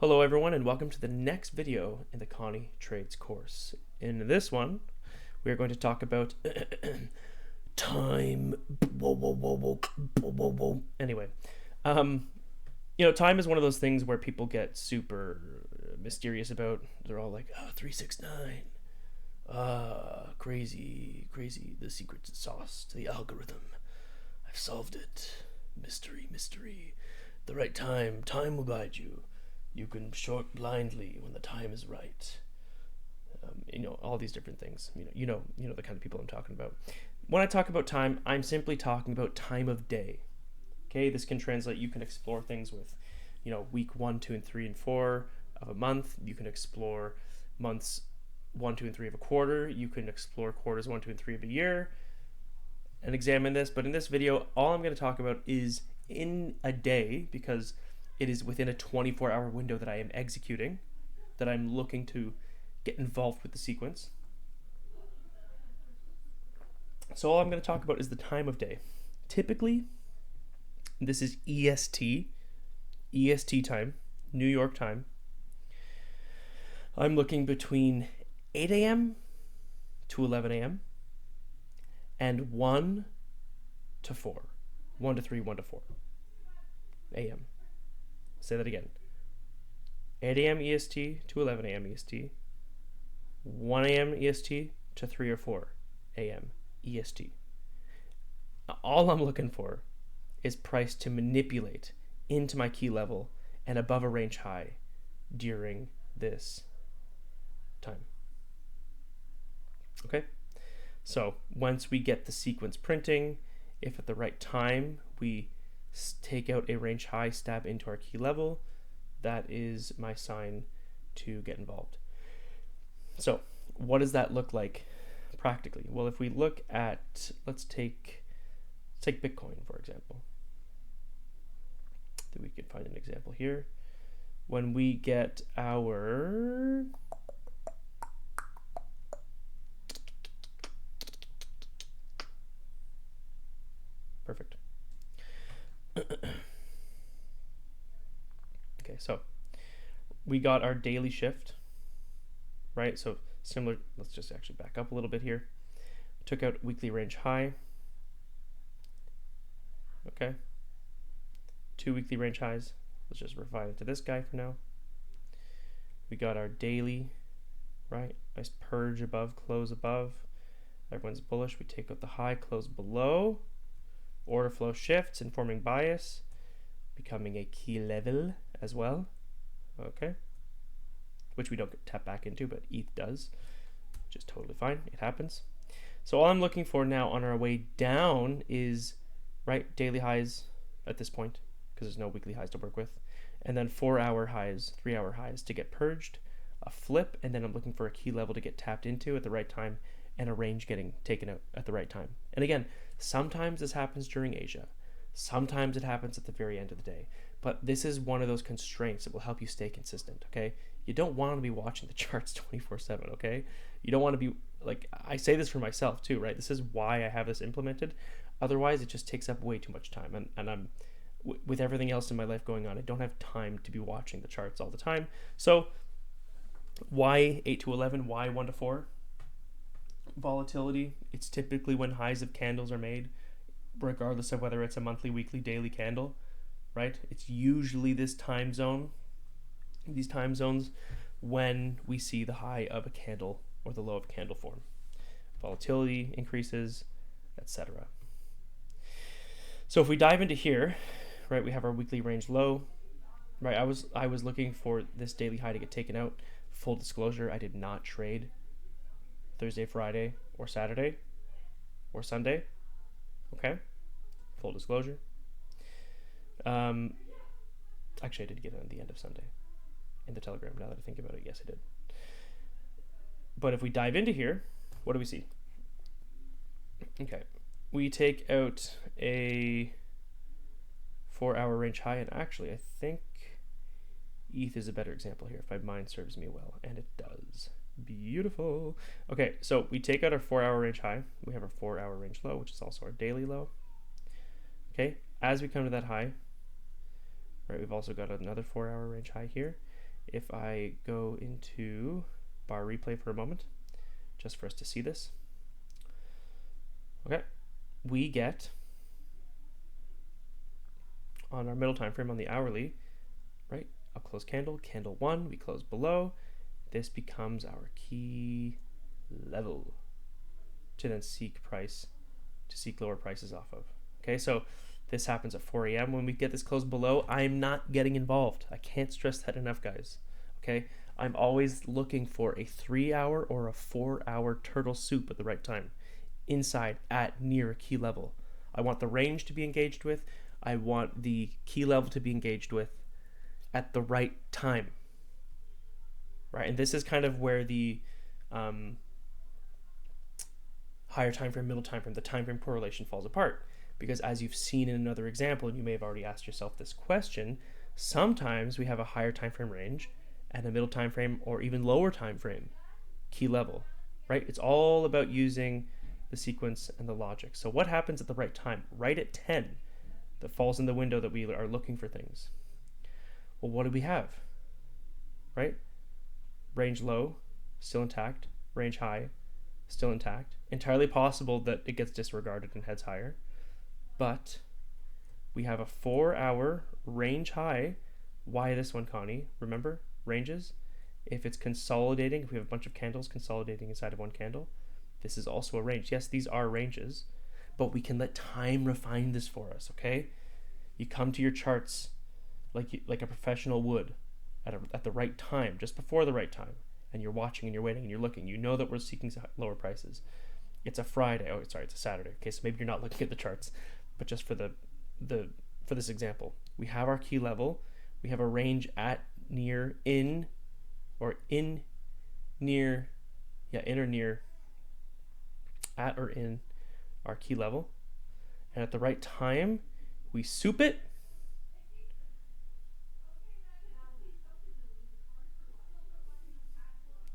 Hello everyone and welcome to the next video in the Connie Trades course. In this one, we are going to talk about time. Anyway, time is one of those things where people get super mysterious about. They're all like, 369. Crazy, the secret sauce to the algorithm. I've solved it. Mystery. The right time will guide you. You can short blindly when the time is right. All these different things. You know the kind of people I'm talking about. When I talk about time, I'm simply talking about time of day. Okay, this can translate. You can explore things with, week 1, 2, and 3, and 4 of a month. You can explore months 1, 2, and 3 of a quarter. You can explore quarters 1, 2, and 3 of a year, and examine this. But in this video, all I'm going to talk about is in a day, because it is within a 24-hour window that I am executing, that I'm looking to get involved with the sequence. So all I'm going to talk about is the time of day. Typically, this is EST time, New York time. I'm looking between 8 a.m. to 11 a.m. and 1 to 4. 1 to 3, 1 to 4 a.m. Say that again. 8 a.m. EST to 11 a.m. EST. 1 a.m. EST to 3 or 4 a.m. EST. All I'm looking for is price to manipulate into my key level and above a range high during this time. Okay? So once we get the sequence printing, if at the right time we take out a range high, stab into our key level, that is my sign to get involved. So what does that look like practically? Well, if we look at, let's take Bitcoin, for example. That we could find an example here. When we get our perfect. Okay, so we got our daily shift, right? So similar, let's just actually back up a little bit here. Took out weekly range high. Okay. 2 weekly range highs. Let's just refine it to this guy for now. We got our daily, right? Nice purge above, close above. Everyone's bullish. We take out the high, close below. Order flow shifts, informing bias, becoming a key level as well. Okay. Which we don't get tap back into, but ETH does, which is totally fine. It happens. So all I'm looking for now on our way down is, right, daily highs at this point, because there's no weekly highs to work with, and then 4-hour highs, 3-hour highs to get purged, a flip, and then I'm looking for a key level to get tapped into at the right time, and a range getting taken out at the right time. And again, sometimes this happens during Asia. Sometimes it happens at the very end of the day. But this is one of those constraints that will help you stay consistent, okay? You don't want to be watching the charts 24/7, okay? You don't want to be, like, I say this for myself too, right? This is why I have this implemented. Otherwise, it just takes up way too much time. And I'm, with everything else in my life going on, I don't have time to be watching the charts all the time. So why 8 to 11? Why 1 to 4? Volatility, it's typically when highs of candles are made, regardless of whether it's a monthly, weekly, daily candle, right? It's usually this time zone, these time zones, when we see the high of a candle or the low of a candle form. Volatility increases, etc. So if we dive into here, right, we have our weekly range low, right? I was looking for this daily high to get taken out. Full disclosure, I did not trade Thursday, Friday, or Saturday, or Sunday. Okay, full disclosure. Actually, I did get it at the end of Sunday in the Telegram. Now that I think about it, yes, I did. But if we dive into here, what do we see? Okay, we take out a 4-hour range high, and actually, I think ETH is a better example here, if my mind serves me well, and it does. Beautiful. Okay, so we take out our 4-hour range high. We have our 4-hour range low, which is also our daily low. Okay, as we come to that high, right, we've also got another 4-hour range high here. If I go into bar replay for a moment, just for us to see this. Okay, we get on our middle time frame on the hourly, right? I'll close candle, candle 1, we close below. This becomes our key level to then seek lower prices off of. Okay, so this happens at 4 a.m. When we get this close below, I'm not getting involved. I can't stress that enough, guys. Okay, I'm always looking for a 3-hour or a 4-hour turtle soup at the right time, inside at near a key level. I want the range to be engaged with. I want the key level to be engaged with at the right time. Right, and this is kind of where the higher time frame, middle time frame, the time frame correlation falls apart. Because as you've seen in another example, and you may have already asked yourself this question, sometimes we have a higher time frame range and a middle time frame or even lower time frame key level, right? It's all about using the sequence and the logic. So what happens at the right time, right at 10, that falls in the window that we are looking for things? Well, what do we have, right? Range low, still intact. Range high, still intact. Entirely possible that it gets disregarded and heads higher. But we have a 4-hour range high. Why this one, Connie? Remember, ranges? If it's consolidating, if we have a bunch of candles consolidating inside of one candle, this is also a range. Yes, these are ranges, but we can let time refine this for us, okay? You come to your charts like a professional would at the right time, just before the right time, and you're watching and you're waiting and you're looking. You know that we're seeking lower prices. It's a Friday. Oh, sorry, it's a Saturday. Okay, so maybe you're not looking at the charts, but just for for this example, we have our key level. We have a range at near in or near at or in our key level, and at the right time we soup it.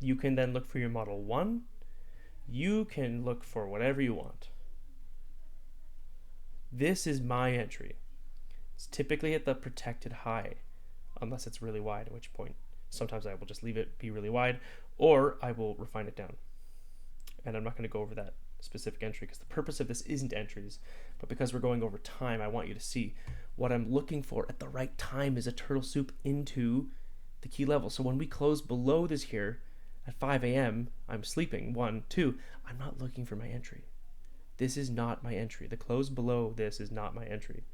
You can then look for your model 1. You can look for whatever you want. This is my entry. It's typically at the protected high, unless it's really wide, at which point sometimes I will just leave it be really wide, or I will refine it down. And I'm not going to go over that specific entry because the purpose of this isn't entries, but because we're going over time, I want you to see what I'm looking for at the right time is a turtle soup into the key level. So when we close below this here at 5 a.m., I'm sleeping. 1, 2, I'm not looking for my entry. This is not my entry. The close below this is not my entry.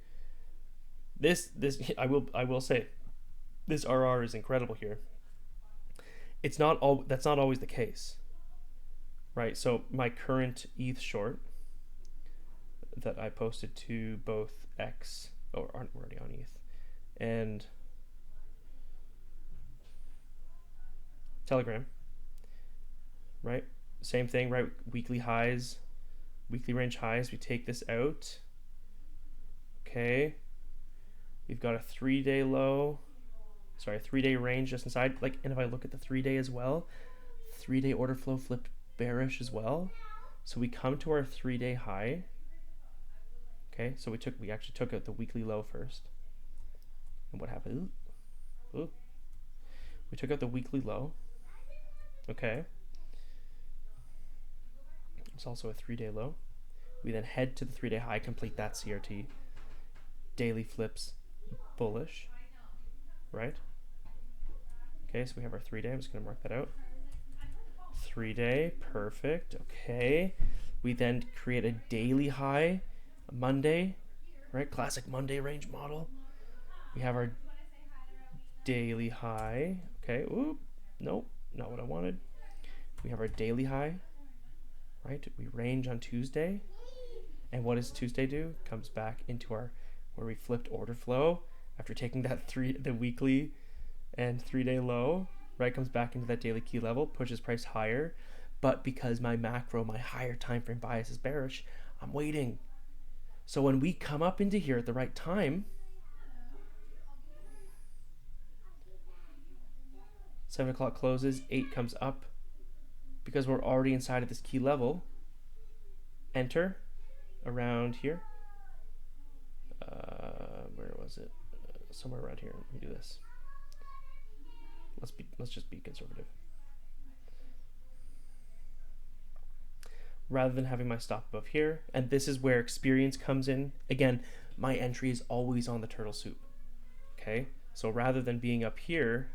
This I will say, this RR is incredible here. That's not always the case, right? So my current ETH short that I posted to both X, or aren't already on ETH, and Telegram, right? Same thing, right? Weekly highs, weekly range highs. We take this out. Okay. We've got a 3-day low. Sorry, a 3-day range just inside. Like, and if I look at the 3-day as well, 3-day order flow flipped bearish as well. So we come to our 3-day high. Okay, so we actually took out the weekly low first. And what happened? Ooh. We took out the weekly low. Okay. It's also a 3-day low. We then head to the 3-day high, complete that CRT. Daily flips bullish, right? Okay, so we have our 3-day. I'm just going to mark that out. 3-day, perfect. Okay. We then create a daily high, Monday, right? Classic Monday range model. We have our daily high. Okay, oop, nope, not what I wanted. We have our daily high, right? We range on Tuesday. And what does Tuesday do? Comes back into our, where we flipped order flow after taking that the weekly and 3-day low, right? Comes back into that daily key level, pushes price higher. But because my macro, my higher time frame bias is bearish, I'm waiting. So when we come up into here at the right time, 7 o'clock closes, 8 comes up, because we're already inside of this key level, enter around here. Where was it? Somewhere around here. Let me do this. let's just be conservative. Rather than having my stop above here, and this is where experience comes in. Again, my entry is always on the turtle soup. Okay, so rather than being up here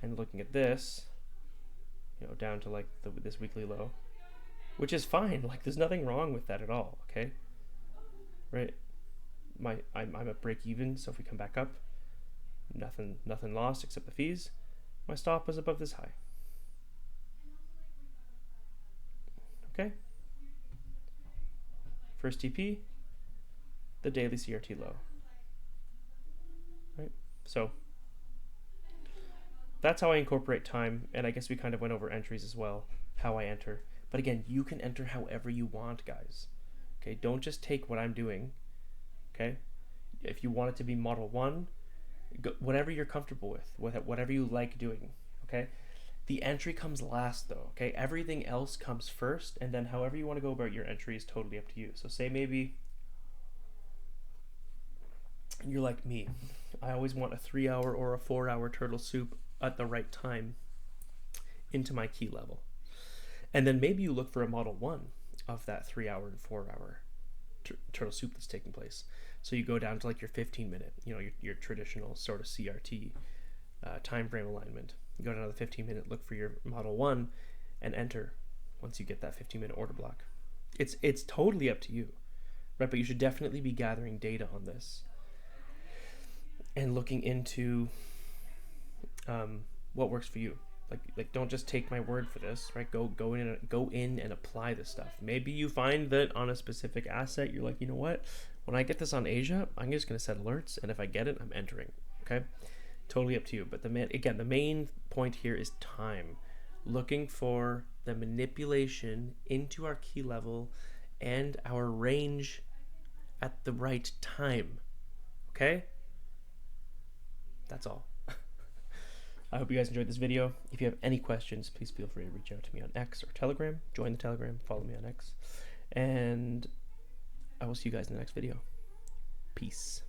and looking at this, you know, down to like this weekly low, which is fine. Like there's nothing wrong with that at all. Okay, right? I'm at break even, so if we come back up, nothing lost except the fees. My stop was above this high. Okay. First TP, the daily CRT low. Right? So that's how I incorporate time, and I guess we kind of went over entries as well, how I enter. But again, you can enter however you want, guys. Okay, don't just take what I'm doing. Okay? If you want it to be Model 1, whatever you're comfortable with, whatever you like doing. Okay? The entry comes last though, okay? Everything else comes first, and then however you want to go about your entry is totally up to you. So say maybe you're like me. I always want a 3-hour or a 4-hour turtle soup at the right time into my key level. And then maybe you look for a Model 1 of that 3-hour and 4-hour turtle soup that's taking place. So you go down to like your 15-minute, you know, your traditional sort of CRT time frame alignment. You go down to the 15-minute, look for your Model 1, and enter once you get that 15-minute order block. It's totally up to you, right? But you should definitely be gathering data on this and looking into what works for you. Like don't just take my word for this, right? Go in and apply this stuff. Maybe you find that on a specific asset, you're like, you know what? When I get this on Asia, I'm just going to set alerts, and if I get it, I'm entering. Okay. Totally up to you. But the main point here is time. Looking for the manipulation into our key level and our range at the right time. Okay? That's all. I hope you guys enjoyed this video. If you have any questions, please feel free to reach out to me on X or Telegram. Join the Telegram, follow me on X. And I will see you guys in the next video. Peace.